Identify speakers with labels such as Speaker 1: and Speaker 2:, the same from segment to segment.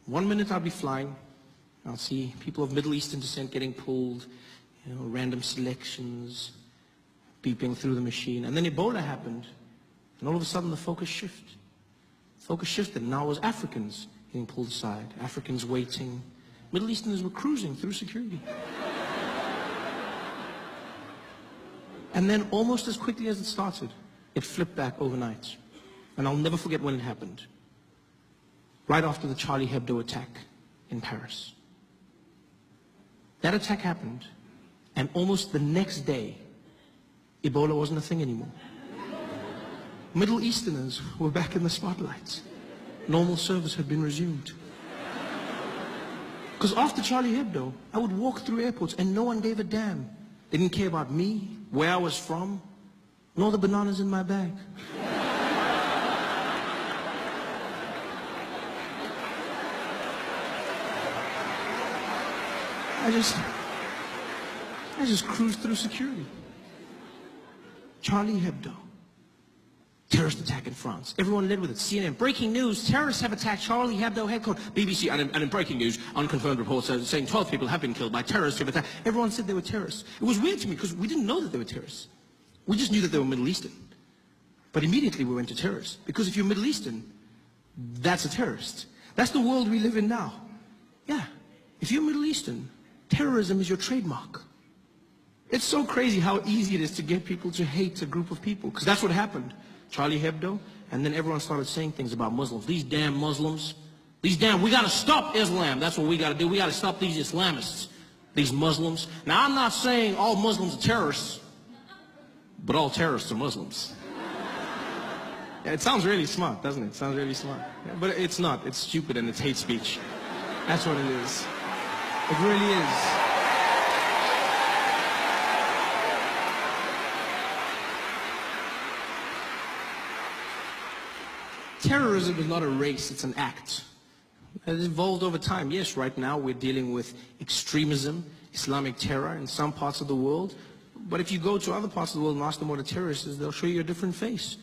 Speaker 1: One minute I'll be flying, I'll see people of Middle Eastern descent getting pulled, random selections, beeping through the machine. And then Ebola happened, and all of a sudden the focus shifted. Focus shifted, and now it was Africans getting pulled aside, Africans waiting. Middle Easterners were cruising through security. And then almost as quickly as it started, it flipped back overnight. And I'll never forget when it happened. Right after the Charlie Hebdo attack in Paris. That attack happened, and almost the next day, Ebola wasn't a thing anymore. Middle Easterners were back in the spotlight. Normal service had been resumed. Because after Charlie Hebdo, I would walk through airports and no one gave a damn. They didn't care about me, where I was from, nor the bananas in my bag. I just cruised through security. Charlie Hebdo. Terrorist attack in France. Everyone led with it. CNN, breaking news, terrorists have attacked Charlie Hebdo headquarters. BBC, and in breaking news, unconfirmed reports saying 12 people have been killed by terrorists who have attacked. Everyone said they were terrorists. It was weird to me because we didn't know that they were terrorists. We just knew that they were Middle Eastern. But immediately we went to terrorists. Because if you're Middle Eastern, that's a terrorist. That's the world we live in now. Yeah. If you're Middle Eastern, terrorism is your trademark. It's so crazy how easy it is to get people to hate a group of people. Because that's what happened. Charlie Hebdo, and then everyone started saying things about Muslims. These damn Muslims. We gotta stop Islam. That's what we gotta do. We gotta stop these Islamists, these Muslims. Now, I'm not saying all Muslims are terrorists, but all terrorists are Muslims. Yeah, it sounds really smart, doesn't it? It sounds really smart. Yeah, but it's not. It's stupid and it's hate speech. That's what it is. It really is. Terrorism is not a race, it's an act. It evolved over time. Yes, right now we're dealing with extremism, Islamic terror in some parts of the world. But if you go to other parts of the world and ask them what a terrorist is, they'll show you a different face.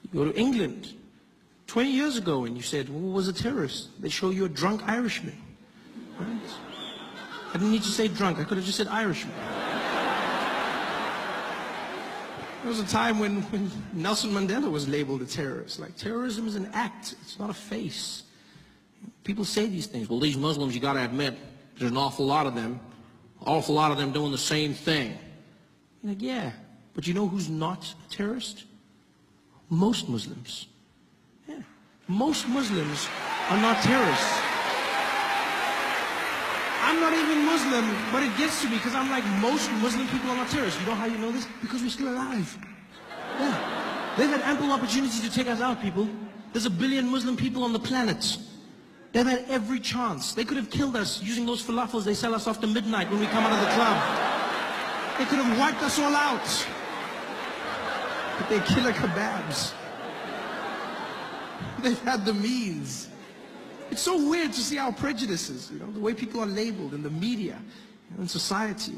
Speaker 1: You go to England 20 years ago and you said, what was a terrorist? They show you a drunk Irishman. Right? I didn't need to say drunk, I could have just said Irishman. There was a time when Nelson Mandela was labeled a terrorist. Like, terrorism is an act, it's not a face. People say these things. Well, these Muslims, you gotta admit, there's an awful lot of them doing the same thing. You're like, yeah, but you know who's not a terrorist? Most Muslims. Yeah, most Muslims are not terrorists. I'm not even Muslim, but it gets to me because I'm like, most Muslim people are not terrorists. You know how you know this? Because we're still alive. Yeah. They've had ample opportunity to take us out, people. There's 1 billion Muslim people on the planet. They've had every chance. They could have killed us using those falafels they sell us after midnight when we come out of the club. They could have wiped us all out. But they're killer kebabs. They've had the means. It's so weird to see our prejudices, the way people are labeled in the media, in society.